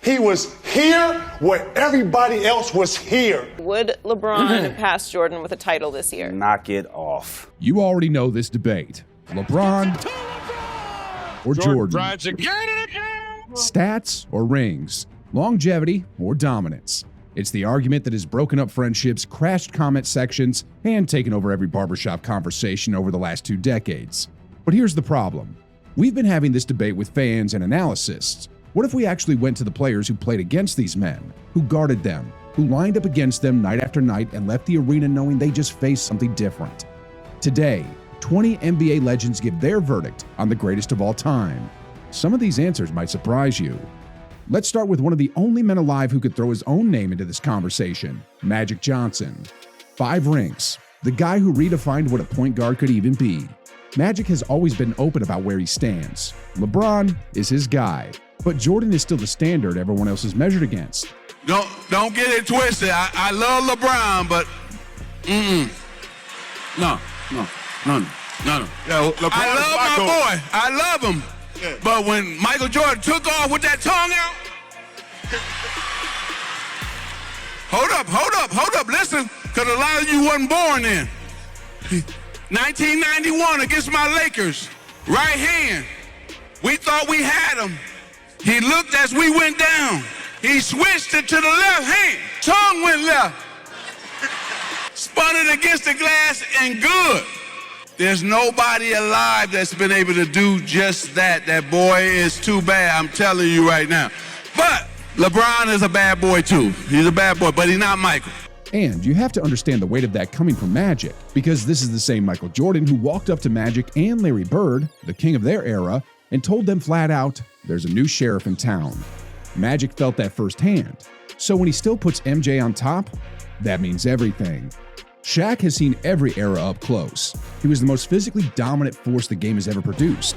He was here where everybody else was here. Would LeBron pass Jordan with a title this year? Knock it off. You already know this debate. LeBron or Jordan. Drives again and again. Stats or rings. Longevity or dominance. It's the argument that has broken up friendships, crashed comment sections, and taken over every barbershop conversation over the last 2 decades. But here's the problem. We've been having this debate with fans and analysts. What if we actually went to the players who played against these men, who guarded them, who lined up against them night after night and left the arena knowing they just faced something different? Today, 20 NBA legends give their verdict on the greatest of all time. Some of these answers might surprise you. Let's start with one of the only men alive who could throw his own name into this conversation, Magic Johnson. 5 rings, the guy who redefined what a point guard could even be. Magic has always been open about where he stands. LeBron is his guy, but Jordan is still the standard everyone else is measured against. Don't get it twisted. I love LeBron, but no. Yeah, I love my boy. I love him. Yeah. But when Michael Jordan took off with that tongue out, hold up, listen, because a lot of you wasn't born then. 1991 against my Lakers, right hand. We thought we had him. He looked as we went down. He switched it to the left hand. Tongue went left. Spun it against the glass and good. There's nobody alive that's been able to do just that. That boy is too bad, I'm telling you right now. But LeBron is a bad boy too. He's a bad boy, but he's not Michael. And you have to understand the weight of that coming from Magic, because this is the same Michael Jordan who walked up to Magic and Larry Bird, the king of their era, and told them flat out, there's a new sheriff in town. Magic felt that firsthand. So when he still puts MJ on top, that means everything. Shaq has seen every era up close. He was the most physically dominant force the game has ever produced.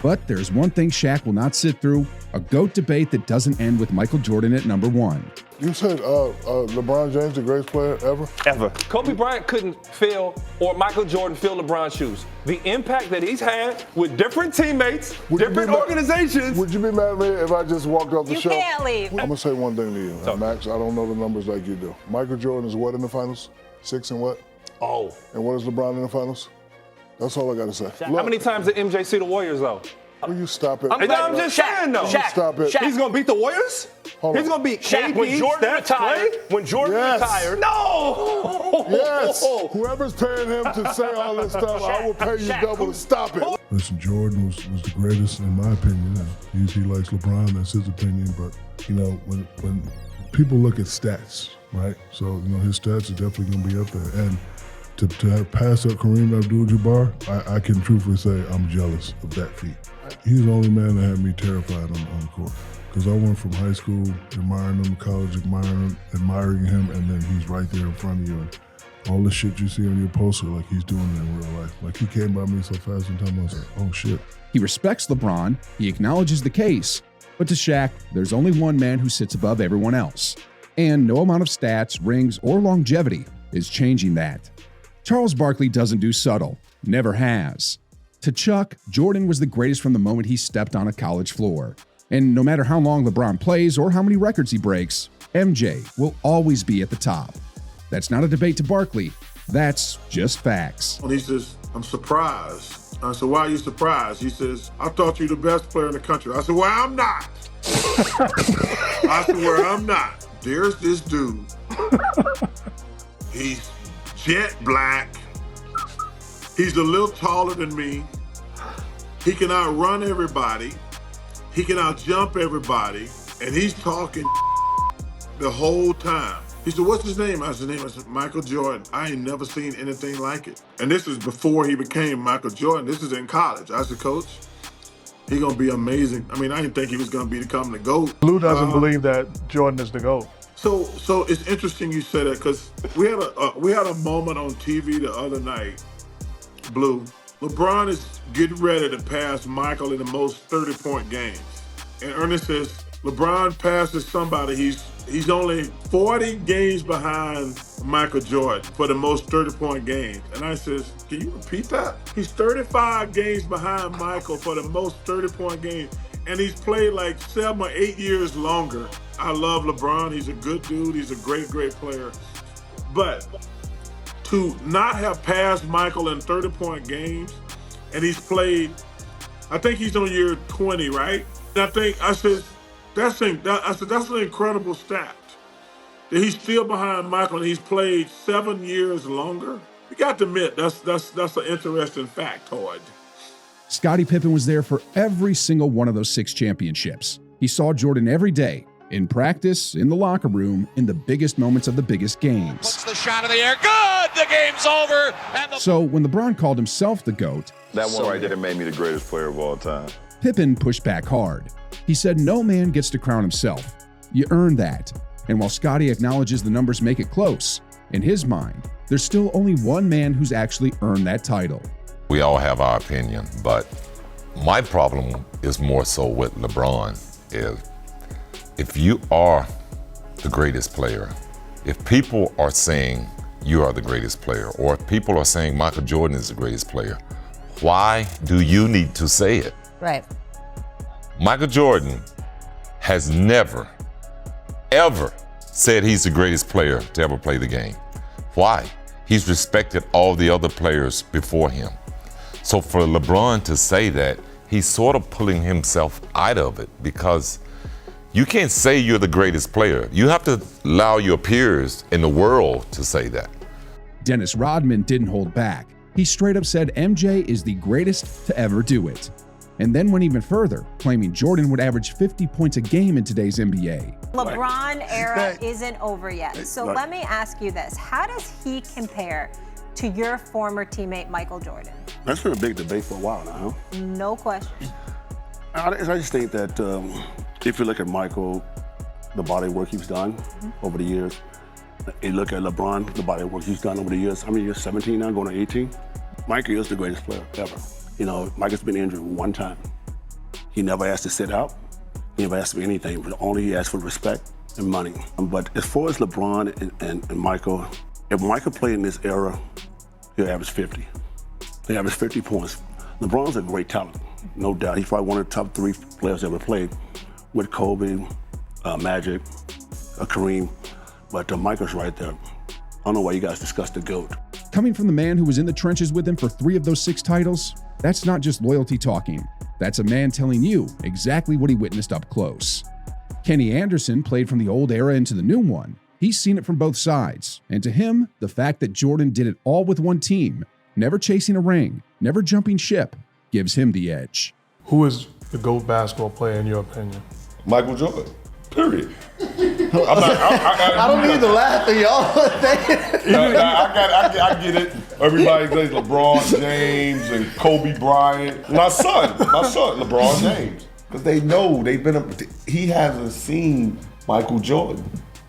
But there's one thing Shaq will not sit through, a GOAT debate that doesn't end with Michael Jordan at number 1. You said LeBron James the greatest player ever? Ever. Kobe Bryant couldn't fill, or Michael Jordan fill LeBron's shoes. The impact that he's had with different teammates, different organizations. Would you be mad at me if I just walked off the show? You can't leave. I'm going to say one thing to you, Max. I don't know the numbers like you do. Michael Jordan is what in the finals? 6 and what? Oh. And what is LeBron in the finals? That's all I got to say. How many times did MJ see the Warriors, though? Will you stop it? I'm just saying, though. Stop it. He's going to beat the Warriors? Hold He's on. going to beat Shaq, KD, when Jordan Steph, retired. Clay? When Jordan retired. No! Yes. Whoever's paying him to say all this stuff, I will pay you double to stop it. Listen, Jordan was the greatest in my opinion. He likes LeBron, that's his opinion. But, when people look at stats, right? So, his stats are definitely going to be up there. And to have passed up Kareem Abdul-Jabbar, I can truthfully say I'm jealous of that feat. He's the only man that had me terrified on the court. Because I went from high school admiring him, college admiring him, and then he's right there in front of you. And all the shit you see on your poster, like he's doing it in real life. Like he came by me so fast one time, I was like, oh shit. He respects LeBron, he acknowledges the case, but to Shaq, there's only one man who sits above everyone else. And no amount of stats, rings, or longevity is changing that. Charles Barkley doesn't do subtle, never has. To Chuck, Jordan was the greatest from the moment he stepped on a college floor. And no matter how long LeBron plays or how many records he breaks, MJ will always be at the top. That's not a debate to Barkley, that's just facts. He says, I'm surprised. I said, why are you surprised? He says, I thought you were the best player in the country. I said, well, I'm not. I said, well, I'm not. There's this dude. He's jet black. He's a little taller than me. He can outrun everybody. He can outjump everybody. And he's talking the whole time. He said, what's his name? I said, his name is Michael Jordan. I ain't never seen anything like it. And this is before he became Michael Jordan. This is in college. I said, Coach, he's going to be amazing. I didn't think he was going to become the GOAT. Blue doesn't believe that Jordan is the GOAT. So it's interesting you say that, because we had a moment on TV the other night, Blue. LeBron is getting ready to pass Michael in the most 30-point games. And Ernest says, LeBron passes somebody, he's only 40 games behind Michael Jordan for the most 30-point games. And I says, can you repeat that? He's 35 games behind Michael for the most 30-point games. and he's played like 7 or 8 years longer. I love LeBron. He's a good dude. He's a great, great player. But to not have passed Michael in 30-point games, and he's played, I think he's on year 20, right? And I said, that's an incredible stat. That he's still behind Michael and he's played 7 years longer. You got to admit, that's an interesting factoid. Scottie Pippen was there for every single one of those 6 championships. He saw Jordan every day, in practice, in the locker room, in the biggest moments of the biggest games. Puts the shot of the air. Good! The game's over. So when LeBron called himself the GOAT, that one right there made me the greatest player of all time. Pippen pushed back hard. He said no man gets to crown himself. You earn that. And while Scottie acknowledges the numbers make it close, in his mind, there's still only one man who's actually earned that title. We all have our opinion, but my problem is more so with LeBron is if you are the greatest player, if people are saying you are the greatest player, or if people are saying Michael Jordan is the greatest player, why do you need to say it? Right. Michael Jordan has never, ever said he's the greatest player to ever play the game. Why? He's respected all the other players before him. So for LeBron to say that, he's sort of pulling himself out of it because you can't say you're the greatest player. You have to allow your peers in the world to say that. Dennis Rodman didn't hold back. He straight up said MJ is the greatest to ever do it. And then went even further, claiming Jordan would average 50 points a game in today's NBA. LeBron era isn't over yet. So let me ask you this. How does he compare to your former teammate, Michael Jordan? That's been a big debate for a while now, huh? No question. I just think that if you look at Michael, the body work he's done over the years, you look at LeBron, the body work he's done over the years. How many years? 17 now, going to 18? Michael is the greatest player ever. You know, Michael's been injured one time. He never asked to sit out. He never asked for anything, but only he asked for respect and money. But as far as LeBron and Michael, if Michael played in this era, he'll average 50. He averaged 50 points. LeBron's a great talent, no doubt. He's probably one of the top 3 players ever played with Kobe, Magic, Kareem. But Michael's right there. I don't know why you guys discuss the GOAT. Coming from the man who was in the trenches with him for 3 of those 6 titles, that's not just loyalty talking. That's a man telling you exactly what he witnessed up close. Kenny Anderson played from the old era into the new one. He's seen it from both sides. And to him, the fact that Jordan did it all with one team, never chasing a ring, never jumping ship, gives him the edge. Who is the GOAT basketball player in your opinion? Michael Jordan, period. I don't need to laugh at y'all. I get it. Everybody says LeBron James and Kobe Bryant. My son, LeBron James. Because they know he hasn't seen Michael Jordan.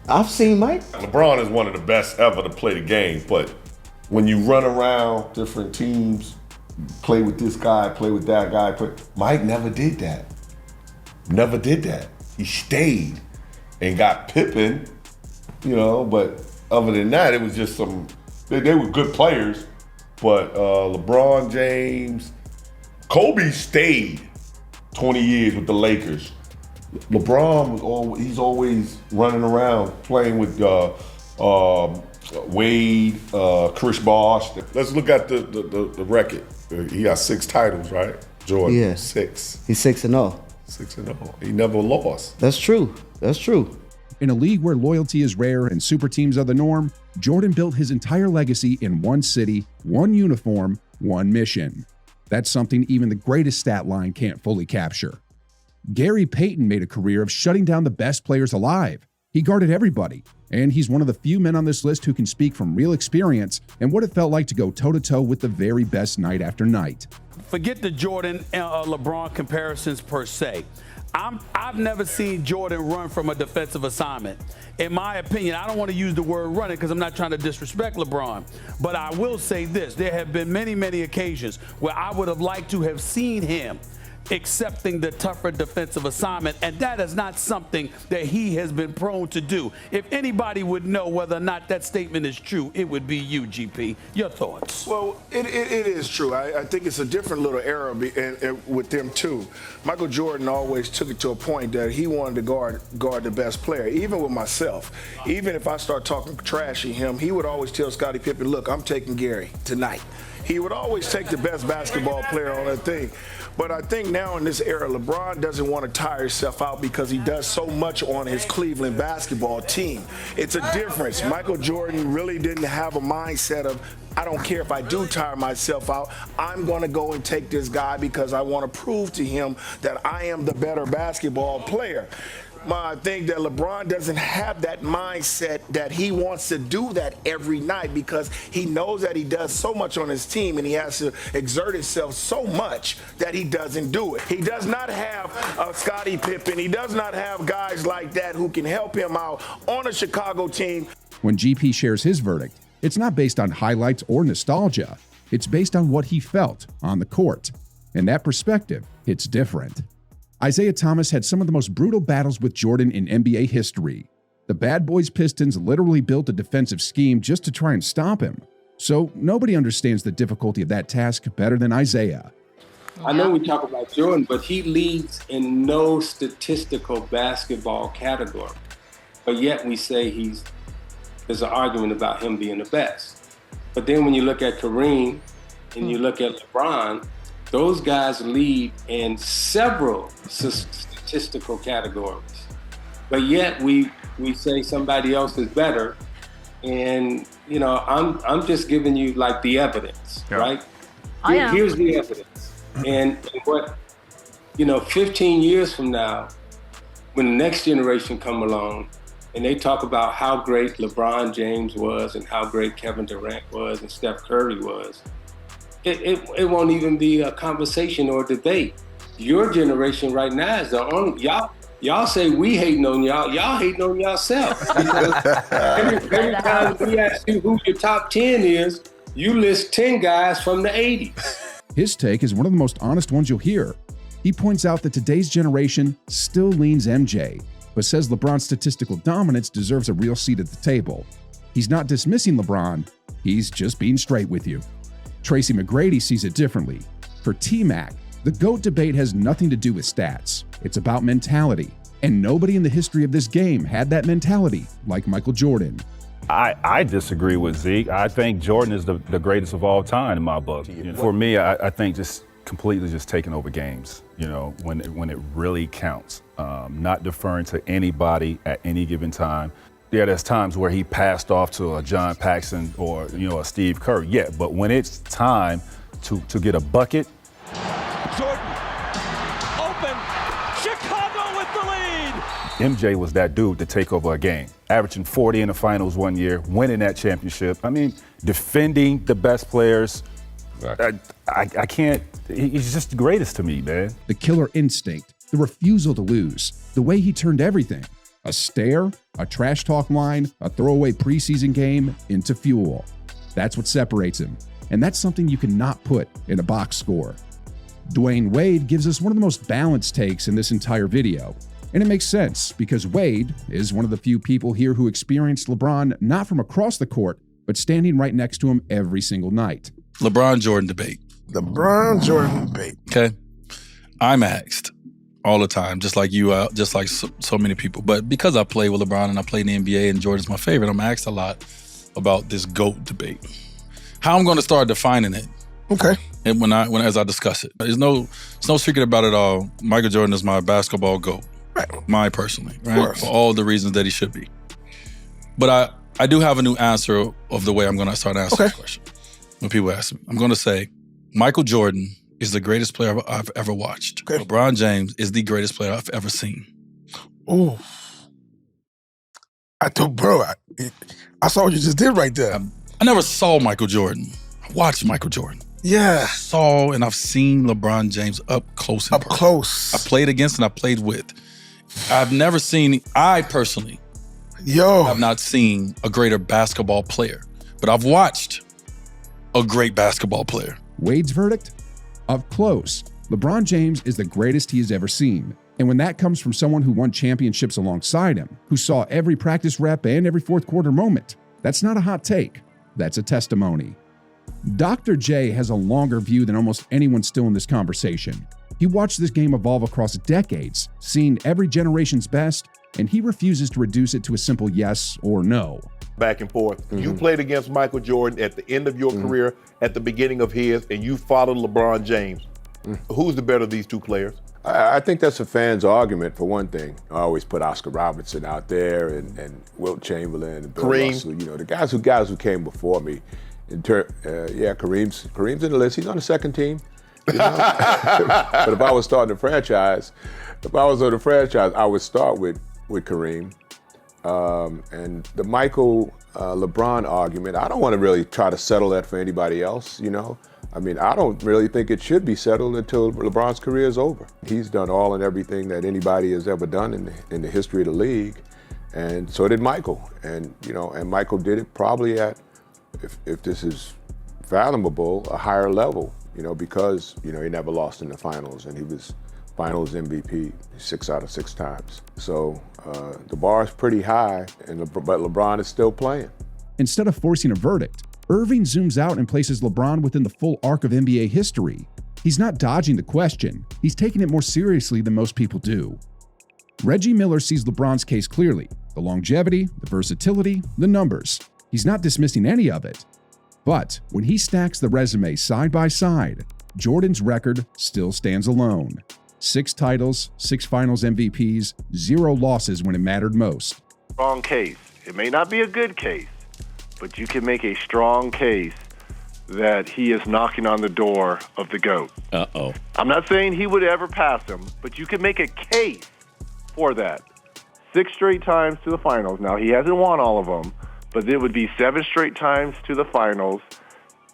I've seen Mike. LeBron is one of the best ever to play the game, but when you run around different teams, play with this guy, play with that guy, Mike never did that. Never did that. He stayed and got Pippen, but other than that, it was just they were good players, but LeBron James, Kobe stayed 20 years with the Lakers. LeBron he's always running around playing with Wade, Chris Bosh. Let's look at the record. He got 6 titles, right? Jordan, yeah. 6. He's 6-0. 6-0. He never lost. That's true. That's true. In a league where loyalty is rare and super teams are the norm, Jordan built his entire legacy in one city, one uniform, one mission. That's something even the greatest stat line can't fully capture. Gary Payton made a career of shutting down the best players alive. He guarded everybody, and he's one of the few men on this list who can speak from real experience and what it felt like to go toe-to-toe with the very best night after night. Forget the Jordan LeBron comparisons per se. I've never seen Jordan run from a defensive assignment. In my opinion, I don't want to use the word running because I'm not trying to disrespect LeBron, but I will say this. There have been many, many occasions where I would have liked to have seen him accepting the tougher defensive assignment, and that is not something that he has been prone to do. If anybody would know whether or not that statement is true, it would be you, GP. Your thoughts? Well, it is true. I think it's a different little era with them, too. Michael Jordan always took it to a point that he wanted to guard the best player, even with myself. Even if I start talking trash at him, he would always tell Scottie Pippen, look, I'm taking Gary tonight. He would always take the best basketball player on that thing. But I think now in this era, LeBron doesn't want to tire himself out because he does so much on his Cleveland basketball team. It's a difference. Michael Jordan really didn't have a mindset of, I don't care if I do tire myself out, I'm going to go and take this guy because I want to prove to him that I am the better basketball player. I think that LeBron doesn't have that mindset that he wants to do that every night because he knows that he does so much on his team and he has to exert himself so much that he doesn't do it. He does not have Scottie Pippen. He does not have guys like that who can help him out on a Chicago team. When GP shares his verdict, it's not based on highlights or nostalgia. It's based on what he felt on the court. In that perspective, it's different. Isaiah Thomas had some of the most brutal battles with Jordan in NBA history. The Bad Boys Pistons literally built a defensive scheme just to try and stop him. So nobody understands the difficulty of that task better than Isaiah. I know we talk about Jordan, but he leads in no statistical basketball category. But yet we say there's an argument about him being the best. But then when you look at Kareem and you look at LeBron, those guys lead in several statistical categories, but yet we say somebody else is better, and I'm just giving you like the evidence, right? Here's the evidence, and what 15 years from now, when the next generation come along, and they talk about how great LeBron James was and how great Kevin Durant was and Steph Curry was. It won't even be a conversation or a debate. Your generation right now is the only, y'all say we hating on y'all hating on yourself. Every time we ask you who your top 10 is, you list 10 guys from the 80s. His take is one of the most honest ones you'll hear. He points out that today's generation still leans MJ, but says LeBron's statistical dominance deserves a real seat at the table. He's not dismissing LeBron, he's just being straight with you. Tracy McGrady sees it differently. For T-Mac, the GOAT debate has nothing to do with stats. It's about mentality. And nobody in the history of this game had that mentality like Michael Jordan. I disagree with Zeke. I think Jordan is the greatest of all time in my book. For me, I think just completely just taking over games, when it really counts. Not deferring to anybody at any given time. Yeah, there's times where he passed off to a John Paxson or, a Steve Kerr. Yeah, but when it's time to get a bucket. Jordan, open, Chicago with the lead. MJ was that dude to take over a game, averaging 40 in the finals one year, winning that championship. I mean, defending the best players. I can't, he's just the greatest to me, man. The killer instinct, the refusal to lose, the way he turned everything. A stare, a trash talk line, a throwaway preseason game into fuel. That's what separates him. And that's something you cannot put in a box score. Dwayne Wade gives us one of the most balanced takes in this entire video. And it makes sense because Wade is one of the few people here who experienced LeBron not from across the court, but standing right next to him every single night. LeBron Jordan debate. LeBron Jordan debate. Okay. I'm asked all the time, just like you, just like so many people. But because I play with LeBron and I play in the NBA and Jordan's my favorite, I'm asked a lot about this GOAT debate. How I'm going to start defining it. Okay. And as I discuss it, it's no secret about it all. Michael Jordan is my basketball GOAT. Right. My personally, right? For all the reasons that he should be. But I do have a new answer of the way I'm going to start answering this question. When people ask me, I'm going to say Michael Jordan is the greatest player I've ever watched. Okay. LeBron James is the greatest player I've ever seen. Oh, I saw what you just did right there. I never saw Michael Jordan. I watched Michael Jordan. Yeah. Saw and I've seen LeBron James up close. Up close. I played against and I played with. I've never seen, I personally have not seen a greater basketball player, but I've watched a great basketball player. Wade's verdict? Up close. LeBron James is the greatest he has ever seen. And when that comes from someone who won championships alongside him, who saw every practice rep and every fourth quarter moment, that's not a hot take. That's a testimony. Dr. J has a longer view than almost anyone still in this conversation. He watched this game evolve across decades, seeing every generation's best, and he refuses to reduce it to a simple yes or no. Back and forth. You played against Michael Jordan at the end of your career, at the beginning of his, and you followed LeBron James. Who's the better of these two players? I think that's a fan's argument, for one thing. I always put Oscar Robertson out there and Wilt Chamberlain and Bill Kareem. Russell, you know, the guys who came before me. Kareem's in the list. He's on the second team. You know? But if I was starting a franchise, I would start with Kareem. And the Michael LeBron argument, I don't want to really try to settle that for anybody else, you know? I mean, I don't really think it should be settled until LeBron's career is over. He's done all and everything that anybody has ever done in the history of the league, and so did Michael. And and Michael did it probably at, if this is fathomable, a higher level, because he never lost in the finals, and he was Finals MVP 6 out of 6 times. So the bar is pretty high, but LeBron is still playing. Instead of forcing a verdict, Irving zooms out and places LeBron within the full arc of NBA history. He's not dodging the question, he's taking it more seriously than most people do. Reggie Miller sees LeBron's case clearly: the longevity, the versatility, the numbers. He's not dismissing any of it. But when he stacks the resume side by side, Jordan's record still stands alone. 6 titles, 6 finals MVPs, 0 losses when it mattered most. Strong case. It may not be a good case, but you can make a strong case that he is knocking on the door of the GOAT. Uh-oh. I'm not saying he would ever pass him, but you can make a case for that. 6 straight times to the finals. Now, he hasn't won all of them, but it would be 7 straight times to the finals,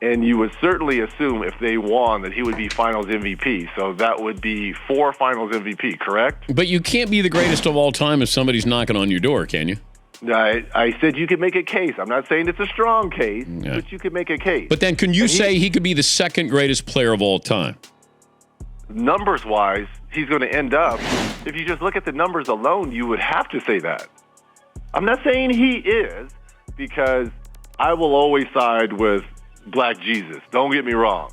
and you would certainly assume if they won that he would be finals MVP. So that would be 4 finals MVP, correct? But you can't be the greatest of all time if somebody's knocking on your door, can you? I said you could make a case. I'm not saying it's a strong case, but you could make a case. But then can you say he could be the second greatest player of all time? Numbers-wise, he's going to end up, if you just look at the numbers alone, you would have to say that. I'm not saying he is, because I will always side with Black Jesus. Don't get me wrong.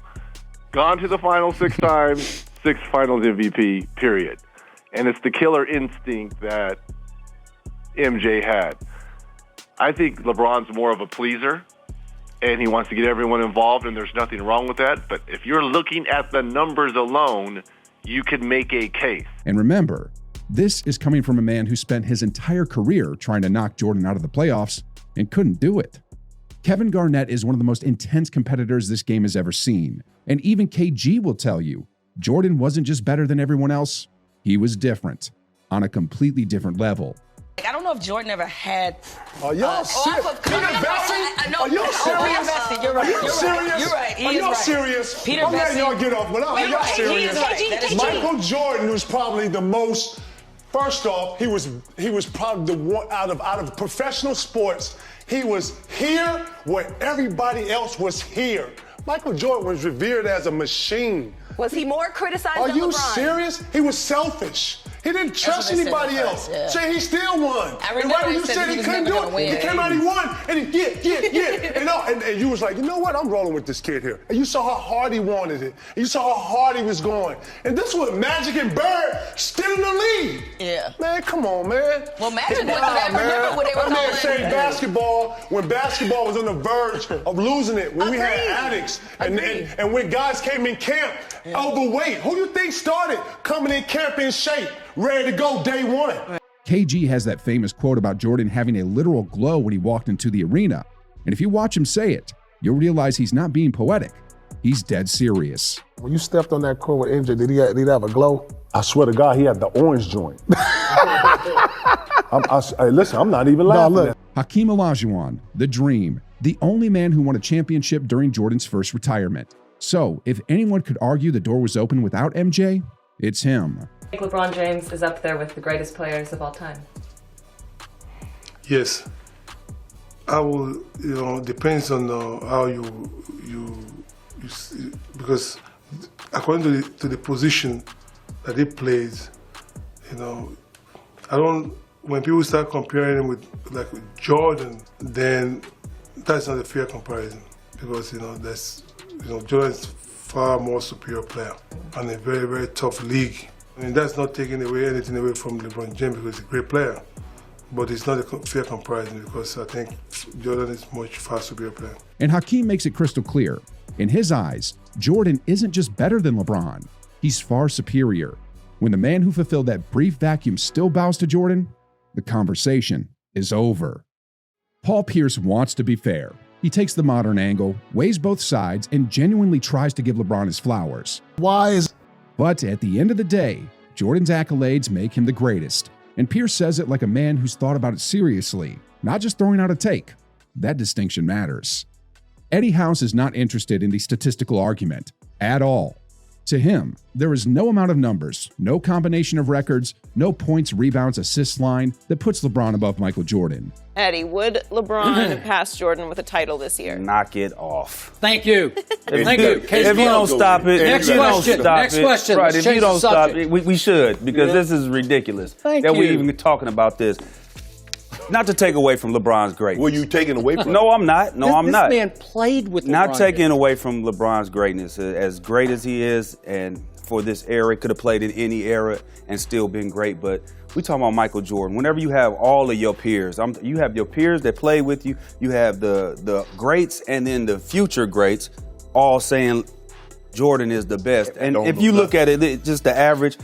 Gone to the finals 6 times, 6 finals MVP, period. And it's the killer instinct that MJ had. I think LeBron's more of a pleaser, and he wants to get everyone involved, and there's nothing wrong with that. But if you're looking at the numbers alone, you can make a case. And remember, this is coming from a man who spent his entire career trying to knock Jordan out of the playoffs and couldn't do it. Kevin Garnett is one of the most intense competitors this game has ever seen. And even KG will tell you, Jordan wasn't just better than everyone else, he was different, on a completely different level. I don't know if Jordan ever had. Are y'all serious? Peter Bessie? Are y'all serious? You're right. Are you serious? You're right. Are y'all serious? Peter I'm letting Bessie. y'all get off, but are y'all serious? Michael KG. Jordan was probably the most. First off, he was probably the one out of professional sports. He was here where everybody else was here. Michael Jordan was revered as a machine. Was he more criticized Are than you LeBron? serious? He was selfish. He didn't trust what they said anybody at else. first, yeah. So he still won. I And remember right when he you said said he he was couldn't never do gonna it, win. he came out, he won, and and you was like, you know what? I'm rolling with this kid here. And you saw how hard he wanted it. And you saw how hard he was going. And this was Magic and Bird still in the lead. Yeah. Man, come on, man. Well, Magic Nah, was that. Remember when they were That man calling- saved basketball when basketball was on the verge of losing it. When we had addicts and when guys came in camp overweight. Who do you think started coming in camp in shape, ready to go day one? KG has that famous quote about Jordan having a literal glow when he walked into the arena. And if you watch him say it, you'll realize he's not being poetic. He's dead serious. When you stepped on that court with MJ, did he have a glow? I swear to God, he had the orange joint. Hey, listen, I'm not even laughing. Hakeem Olajuwon, the dream, the only man who won a championship during Jordan's first retirement. So, if anyone could argue the door was open without MJ, it's him. I think LeBron James is up there with the greatest players of all time. Yes. I will, depends on how you see, because according to the position that he plays, you know, when people start comparing him with Jordan, then that's not a fair comparison because, Jordan is far more superior player and a very, very tough league. I mean, that's not taking anything away from LeBron James because he's a great player. But it's not a fair comparison because I think Jordan is much far superior player. And Hakeem makes it crystal clear. In his eyes, Jordan isn't just better than LeBron. He's far superior. When the man who fulfilled that brief vacuum still bows to Jordan, the conversation is over. Paul Pierce wants to be fair. He takes the modern angle, weighs both sides, and genuinely tries to give LeBron his flowers. But at the end of the day, Jordan's accolades make him the greatest. And Pierce says it like a man who's thought about it seriously, not just throwing out a take. That distinction matters. Eddie House is not interested in the statistical argument at all. To him, there is no amount of numbers, no combination of records, no points, rebounds, assists line that puts LeBron above Michael Jordan. Eddie, would LeBron pass Jordan with a title this year? Knock it off. Thank you. Thank you. If you don't stop it, Next question. Next question. Right, if you don't stop it, we should, because this is ridiculous. Thank that you. we even talking about this. Not to take away from LeBron's greatness. Were you taking away from? No, I'm not. No, I'm not. This man played with Not LeBron taking James. away from LeBron's greatness. As great as he is, and for this era, could have played in any era and still been great. But we talking about Michael Jordan. Whenever you have all of your peers, you have your peers that play with you. You have the greats and then the future greats, all saying Jordan is the best. And if you look at it, just the average.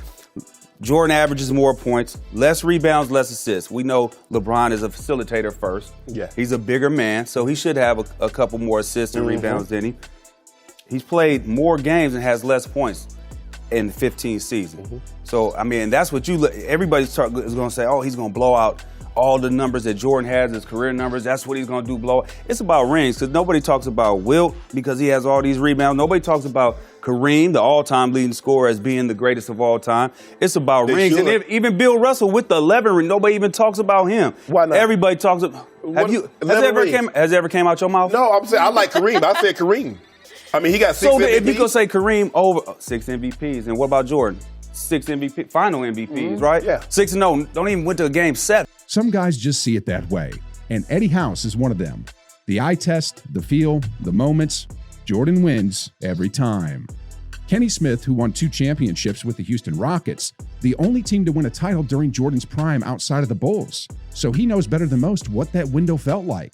Jordan averages more points, less rebounds, less assists. We know LeBron is a facilitator first. Yeah. He's a bigger man, so he should have a couple more assists and rebounds than him. He's played more games and has less points in the 15th season. So, I mean, that's what everybody is going to say, oh, he's going to blow out all the numbers that Jordan has, his career numbers. That's what he's going to do, blow. It's about rings, because nobody talks about Wilt because he has all these rebounds. Nobody talks about Kareem, the all-time leading scorer, as being the greatest of all time. It's about rings. should. And even Bill Russell with the 11 ring, nobody even talks about him. Why not? Everybody talks about. Has it ever came out your mouth? No, I'm saying I like Kareem. I said Kareem. I mean, he got 6 So MVPs. if you could say Kareem over 6 MVPs, and what about Jordan? 6 MVP, final MVPs, right? Yeah. 6-0, don't even went to a game 7. Some guys just see it that way, and Eddie House is one of them. The eye test, the feel, the moments, Jordan wins every time. Kenny Smith, who won 2 championships with the Houston Rockets, the only team to win a title during Jordan's prime outside of the Bulls, so he knows better than most what that window felt like.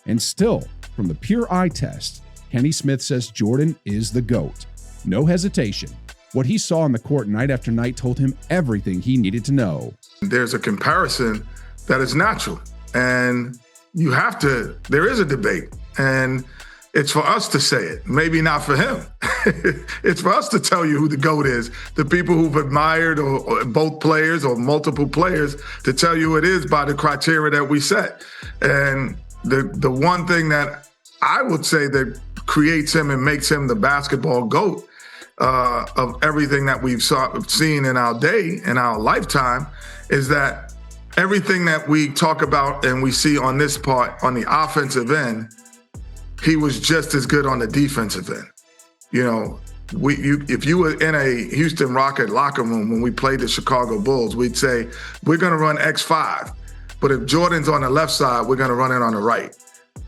And still, from the pure eye test, Kenny Smith says Jordan is the GOAT. No hesitation. What he saw on the court night after night told him everything he needed to know. There's a comparison that is natural, and there is a debate, and it's for us to say it, maybe not for him. It's for us to tell you who the GOAT is, the people who've admired or both players or multiple players, to tell you it is by the criteria that we set. And the one thing that I would say that creates him and makes him the basketball GOAT of everything that we've seen in our day, in our lifetime, is that everything that we talk about and we see on this part, on the offensive end, he was just as good on the defensive end. You know, if you were in a Houston Rocket locker room when we played the Chicago Bulls, we'd say, we're going to run X5. But if Jordan's on the left side, we're going to run it on the right.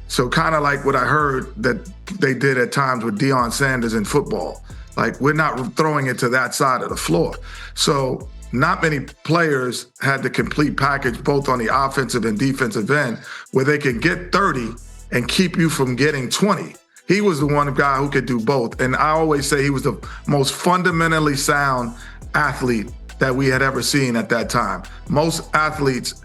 So kind of like what I heard that they did at times with Deion Sanders in football. Like, we're not throwing it to that side of the floor. So not many players had the complete package, both on the offensive and defensive end, where they could get 30 and keep you from getting 20. He was the one guy who could do both. And I always say he was the most fundamentally sound athlete that we had ever seen at that time. Most athletes,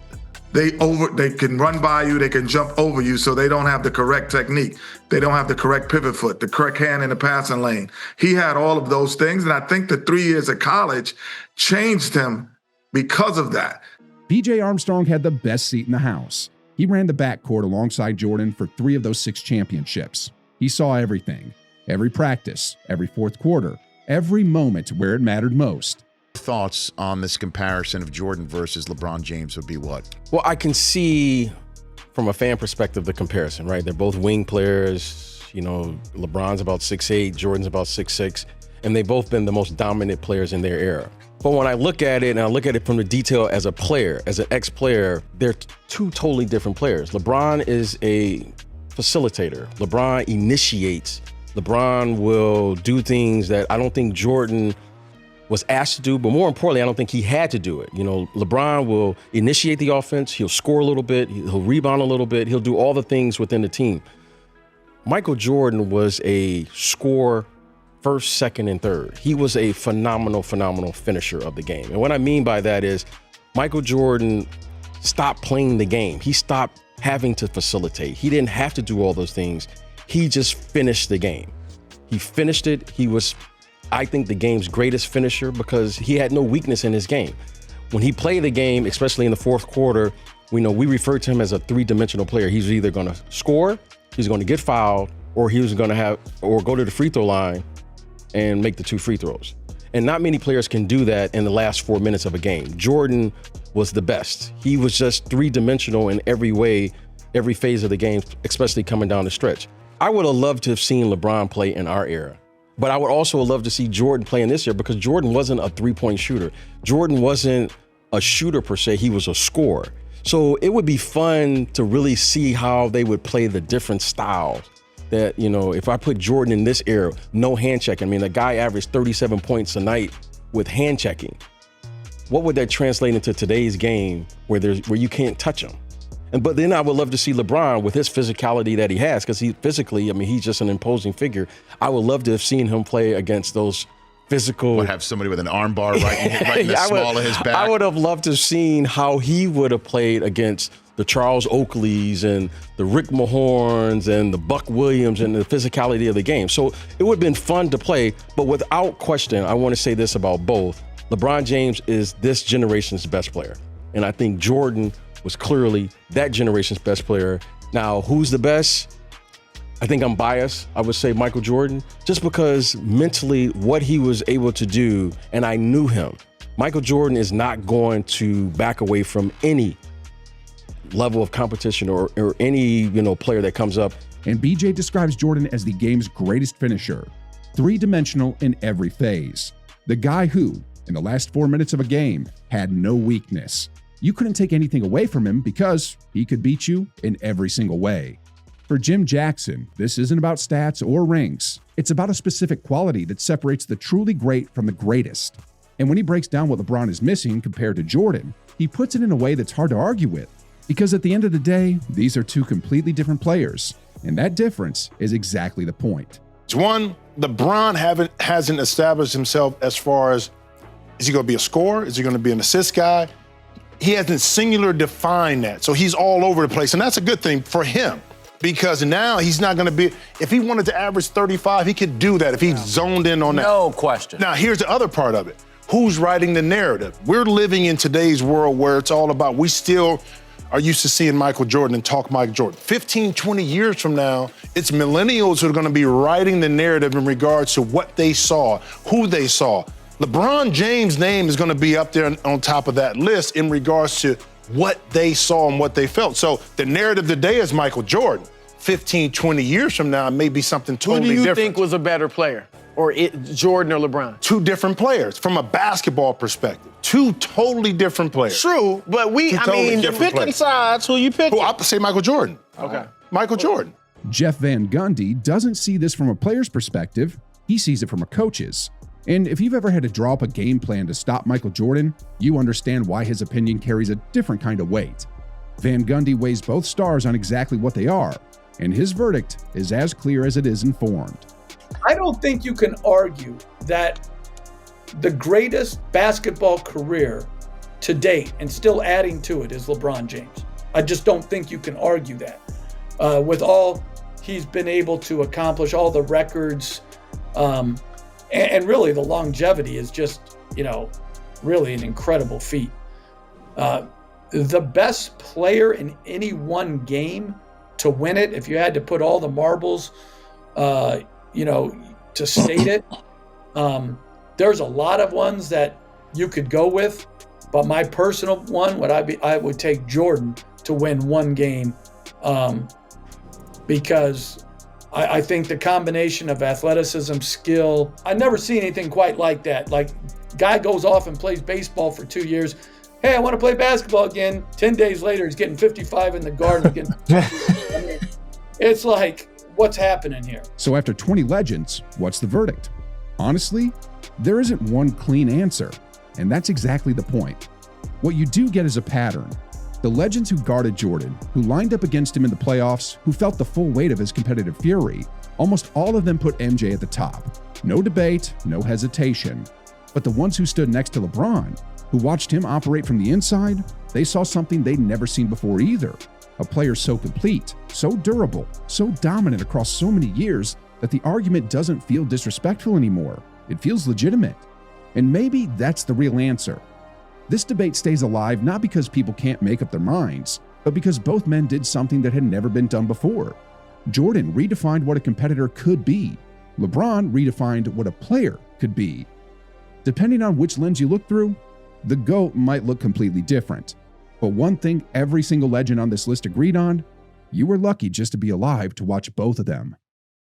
they can run by you, they can jump over you, so they don't have the correct technique. They don't have the correct pivot foot, the correct hand in the passing lane. He had all of those things, and I think the 3 years of college changed him because of that. B.J. Armstrong had the best seat in the house. He ran the backcourt alongside Jordan for 3 of those 6 championships. He saw everything, every practice, every fourth quarter, every moment where it mattered most. Thoughts on this comparison of Jordan versus LeBron James would be what? Well, I can see from a fan perspective the comparison, right? They're both wing players. You know, LeBron's about 6'8", Jordan's about 6'6". and they've both been the most dominant players in their era. But when I look at it, and I look at it from the detail as a player, as an ex-player, they're two totally different players. LeBron is a facilitator. LeBron initiates. LeBron will do things that I don't think Jordan was asked to do, but more importantly, I don't think he had to do it. You know, LeBron will initiate the offense. He'll score a little bit. He'll rebound a little bit. He'll do all the things within the team. Michael Jordan was a scorer first, second, and third. He was a phenomenal finisher of the game. And what I mean by that is Michael Jordan stopped playing the game. He stopped having to facilitate. He didn't have to do all those things. He just finished the game. He finished it. He was, I think, the game's greatest finisher because he had no weakness in his game. When he played the game, especially in the fourth quarter, we referred to him as a three-dimensional player. He's either going to score, he's going to get fouled, or he was going to go to the free throw line and make the 2 free throws. And not many players can do that in the last 4 minutes of a game. Jordan was the best. He was just three-dimensional in every way, every phase of the game, especially coming down the stretch. I would have loved to have seen LeBron play in our era. But I would also love to see Jordan play in this year because Jordan wasn't a three-point shooter. Jordan wasn't a shooter per se, he was a scorer. So it would be fun to really see how they would play the different styles. That, you know, if I put Jordan in this era, no hand checking. I mean, the guy averaged 37 points a night with hand checking. What would that translate into today's game where you can't touch him? But then I would love to see LeBron with his physicality that he has, because he's just an imposing figure. I would love to have seen him play against those physical. Would have somebody with an arm bar right in the small of his back. I would have loved to have seen how he would have played against the Charles Oakleys and the Rick Mahorns and the Buck Williams and the physicality of the game. So it would have been fun to play, but without question, I want to say this about both. LeBron James is this generation's best player. And I think Jordan was clearly that generation's best player. Now, who's the best? I think I'm biased. I would say Michael Jordan, just because mentally what he was able to do, and I knew him. Michael Jordan is not going to back away from any level of competition or any, player that comes up. And BJ describes Jordan as the game's greatest finisher, three-dimensional in every phase. The guy who, in the last 4 minutes of a game, had no weakness. You couldn't take anything away from him because he could beat you in every single way. For Jim Jackson, this isn't about stats or rings. It's about a specific quality that separates the truly great from the greatest. And when he breaks down what LeBron is missing compared to Jordan, he puts it in a way that's hard to argue with. Because at the end of the day, these are two completely different players. And that difference is exactly the point. One, LeBron hasn't established himself as far as, is he going to be a scorer? Is he going to be an assist guy? He hasn't singular defined that. So he's all over the place. And that's a good thing for him. Because now he's not going to be, if he wanted to average 35, he could do that if he zoned in on that. No question. Now, here's the other part of it. Who's writing the narrative? We're living in today's world where it's all about, we still are used to seeing Michael Jordan and talk Mike Jordan. 15, 20 years from now, it's millennials who are going to be writing the narrative in regards to what they saw, who they saw. LeBron James' name is going to be up there on top of that list in regards to what they saw and what they felt. So the narrative today is Michael Jordan. 15, 20 years from now, it may be something totally different. Who do you think was a better player? Or Jordan or LeBron? Two different players from a basketball perspective. Two totally different players. True, but you're picking sides. Who you picking? I say Michael Jordan. Okay. Michael Jordan. Jeff Van Gundy doesn't see this from a player's perspective. He sees it from a coach's. And if you've ever had to draw up a game plan to stop Michael Jordan, you understand why his opinion carries a different kind of weight. Van Gundy weighs both stars on exactly what they are, and his verdict is as clear as it is informed. I don't think you can argue that the greatest basketball career to date, and still adding to it, is LeBron James. I just don't think you can argue that. With all he's been able to accomplish, all the records, and really the longevity is just, really an incredible feat. The best player in any one game to win it, if you had to put all the marbles, to state it, there's a lot of ones that you could go with, but my personal one I would take Jordan to win one game, because I think the combination of athleticism, skill, I never see anything quite like that. Like, guy goes off and plays baseball for 2 years. Hey, I want to play basketball again. 10 days later, he's getting 55 in the garden again. I mean, it's like, what's happening here? So after 20 legends, what's the verdict? Honestly, there isn't one clean answer, and that's exactly the point. What you do get is a pattern. The legends who guarded Jordan, who lined up against him in the playoffs, who felt the full weight of his competitive fury, almost all of them put MJ at the top. No debate, no hesitation. But the ones who stood next to LeBron, who watched him operate from the inside, they saw something they'd never seen before either. A player so complete, so durable, so dominant across so many years that the argument doesn't feel disrespectful anymore. It feels legitimate. And maybe that's the real answer. This debate stays alive not because people can't make up their minds, but because both men did something that had never been done before. Jordan redefined what a competitor could be. LeBron redefined what a player could be. Depending on which lens you look through, the GOAT might look completely different. But one thing every single legend on this list agreed on, you were lucky just to be alive to watch both of them.